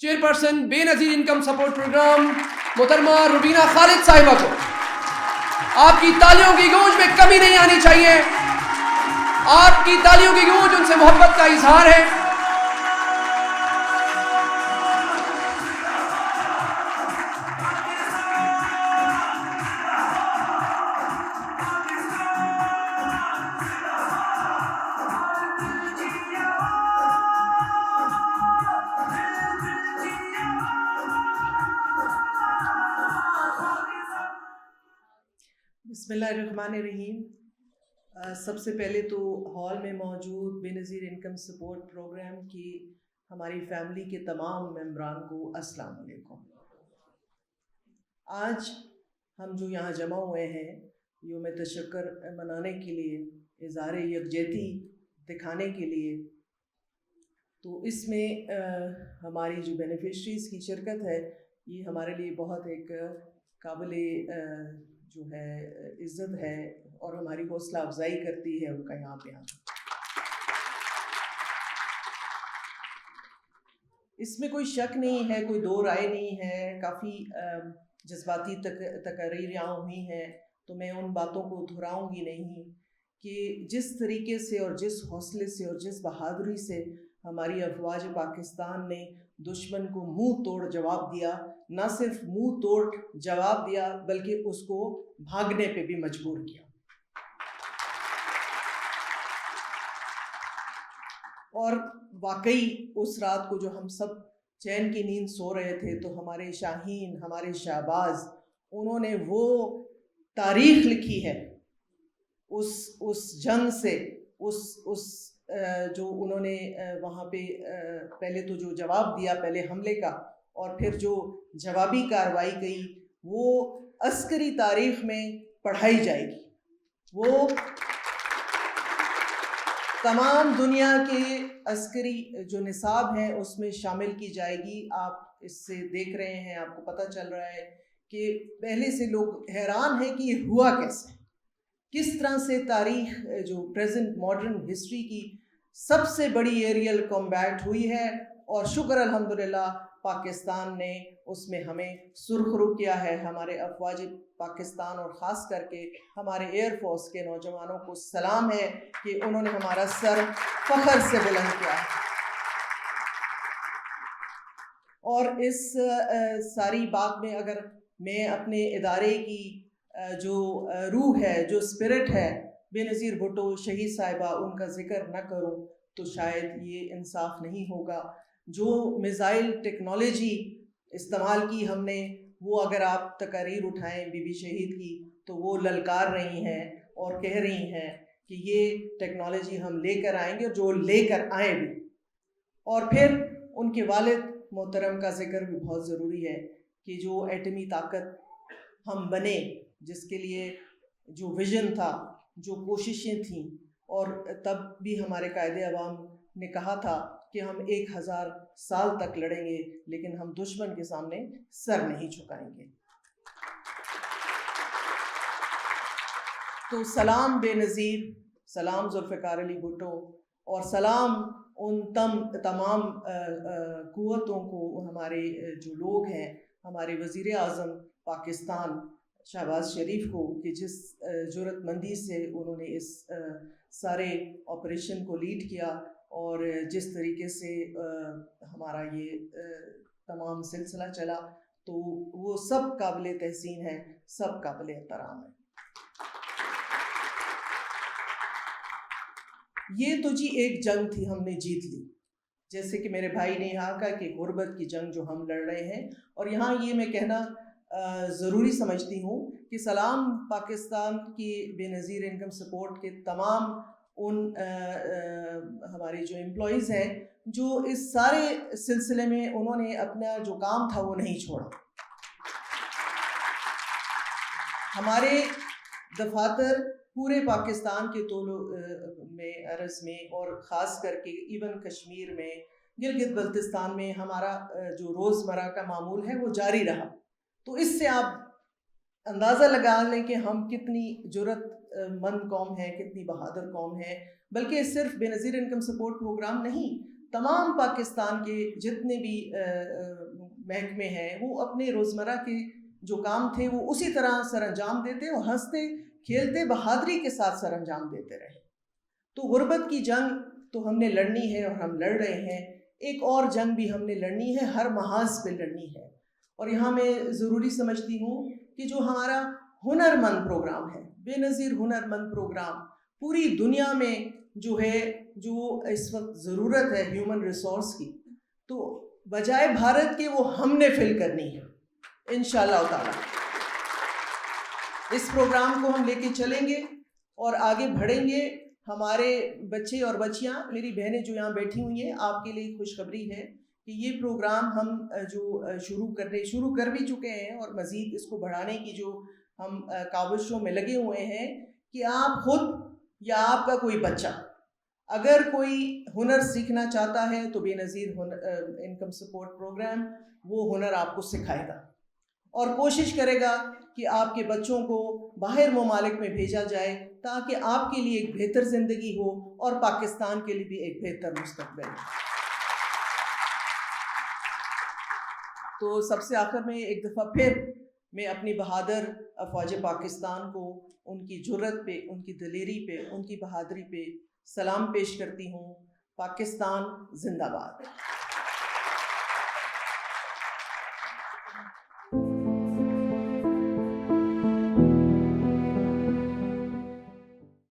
Chairperson بے نظیر income support programme محترمہ روبینہ خالد صاحبہ کو آپ کی تالیوں کی گونج میں کمی نہیں آنی چاہیے. آپ کی تالیوں کی گونج ان سے محبت کا اظہار ہے. بسم اللہ الرحمن الرحیم. سب سے پہلے تو ہال میں موجود بے نظیر انکم سپورٹ پروگرام کی ہماری فیملی کے تمام ممبران کو السلام علیکم. آج ہم جو یہاں جمع ہوئے ہیں یوم تشکر منانے کے لیے، اظہار یکجہتی دکھانے کے لیے، تو اس میں ہماری جو بینیفیشریز کی شرکت ہے یہ ہمارے لیے بہت ایک قابل جو ہے عزت ہے اور ہماری حوصلہ افزائی کرتی ہے ان کا یہاں پہ آنا. اس میں کوئی شک نہیں ہے، کوئی دو رائے نہیں ہے. کافی جذباتی تقاریر یہاں ہوئی ہیں تو میں ان باتوں کو دہراؤں گی نہیں کہ جس طریقے سے اور جس حوصلے سے اور جس بہادری سے ہماری افواج پاکستان نے دشمن کو منہ توڑ جواب دیا، نہ صرف منہ توڑ جواب دیا بلکہ اس کو بھاگنے پہ بھی مجبور کیا. اور واقعی اس رات کو جو ہم سب چین کی نیند سو رہے تھے تو ہمارے شاہین، ہمارے شہباز، انہوں نے وہ تاریخ لکھی ہے اس جنگ سے، اس جو انہوں نے وہاں پہ پہلے تو جو جواب دیا پہلے حملے کا اور پھر جو جوابی کارروائی کی، وہ عسکری تاریخ میں پڑھائی جائے گی. وہ تمام دنیا کے عسکری جو نصاب ہیں اس میں شامل کی جائے گی. آپ اس سے دیکھ رہے ہیں، آپ کو پتہ چل رہا ہے کہ پہلے سے لوگ حیران ہیں کہ یہ ہوا کیسے، کس طرح سے تاریخ جو پریزنٹ ماڈرن ہسٹری کی سب سے بڑی ایریل کمبیٹ ہوئی ہے. اور شکر الحمدللہ پاکستان نے اس میں ہمیں سرخرو کیا ہے. ہمارے افواج پاکستان اور خاص کر کے ہمارے ایئر فورس کے نوجوانوں کو سلام ہے کہ انہوں نے ہمارا سر فخر سے بلند کیا ہے. اور اس ساری بات میں اگر میں اپنے ادارے کی جو روح ہے، جو اسپرٹ ہے، بے نظیر بھٹو شہید صاحبہ، ان کا ذکر نہ کروں تو شاید یہ انصاف نہیں ہوگا. جو میزائل ٹیکنالوجی استعمال کی ہم نے، وہ اگر آپ تقاریر اٹھائیں بی بی شہید کی تو وہ للکار رہی ہیں اور کہہ رہی ہیں کہ یہ ٹیکنالوجی ہم لے کر آئیں گے، اور جو لے کر آئیں بھی. اور پھر ان کے والد محترم کا ذکر بھی بہت ضروری ہے کہ جو ایٹمی طاقت ہم بنے، جس کے لیے جو ویژن تھا، جو کوششیں تھیں، اور تب بھی ہمارے قائد اعظم نے کہا تھا کہ ہم 1000 سال تک لڑیں گے لیکن ہم دشمن کے سامنے سر نہیں جھکائیں گے. تو سلام بے نظیر، سلام ذوالفقار علی بھٹو، اور سلام ان تمام قوتوں کو، ہمارے جو لوگ ہیں، ہمارے وزیر اعظم پاکستان شہباز شریف کو، کہ جس جرأت مندی سے انہوں نے اس سارے آپریشن کو لیڈ کیا اور جس طریقے سے ہمارا یہ تمام سلسلہ چلا، تو وہ سب قابل تحسین ہے، سب قابل احترام ہے. یہ تو جی ایک جنگ تھی، ہم نے جیت لی. جیسے کہ میرے بھائی نے یہاں کہا کہ غربت کی جنگ جو ہم لڑ رہے ہیں، اور یہاں یہ میں کہنا ضروری سمجھتی ہوں کہ سلام پاکستان کی بے نظیر انکم سپورٹ کے تمام ان ہمارے جو امپلائیز ہیں جو اس سارے سلسلے میں انہوں نے اپنا جو کام تھا وہ نہیں چھوڑا. ہمارے دفاتر پورے پاکستان کے طول میں، عرض میں، اور خاص کر کے ایون کشمیر میں، گلگت بلتستان میں ہمارا جو روزمرہ کا معمول ہے وہ جاری رہا. تو اس سے آپ اندازہ لگا لیں کہ ہم کتنی جرأت مند قوم ہے، کتنی بہادر قوم ہے. بلکہ صرف بے نظیر انکم سپورٹ پروگرام نہیں، تمام پاکستان کے جتنے بھی محکمے ہیں وہ اپنے روزمرہ کے جو کام تھے وہ اسی طرح سر انجام دیتے اور ہنستے کھیلتے بہادری کے ساتھ سر انجام دیتے رہے. تو غربت کی جنگ تو ہم نے لڑنی ہے اور ہم لڑ رہے ہیں. ایک اور جنگ بھی ہم نے لڑنی ہے، ہر محاذ پہ لڑنی ہے. اور یہاں میں ضروری سمجھتی ہوں کہ جو ہمارا ہنرمند پروگرام ہے، بے نظیر ہنرمند پروگرام، پوری دنیا میں جو ہے، جو اس وقت ضرورت ہے ہیومن ریسورس کی، تو بجائے بھارت کے وہ ہم نے فل کرنی ہے انشاءاللہ تعالی. اس پروگرام کو ہم لے کے چلیں گے اور آگے بڑھیں گے. ہمارے بچے اور بچیاں، میری بہنیں جو یہاں بیٹھی ہوئی ہیں، آپ کے لیے خوشخبری ہے کہ یہ پروگرام ہم جو شروع کر بھی چکے ہیں اور مزید اس کو بڑھانے کی جو ہم کاوشوں میں لگے ہوئے ہیں کہ آپ خود یا آپ کا کوئی بچہ اگر کوئی ہنر سیکھنا چاہتا ہے تو بے نظیر انکم سپورٹ پروگرام وہ ہنر آپ کو سکھائے گا اور کوشش کرے گا کہ آپ کے بچوں کو باہر ممالک میں بھیجا جائے تاکہ آپ کے لیے ایک بہتر زندگی ہو اور پاکستان کے لیے بھی ایک بہتر مستقبل. تو سب سے آخر میں ایک دفعہ پھر میں اپنی بہادر افواج پاکستان کو ان کی جرت پہ، ان کی دلیری پہ، ان کی بہادری پہ سلام پیش کرتی ہوں. پاکستان زندہ باد.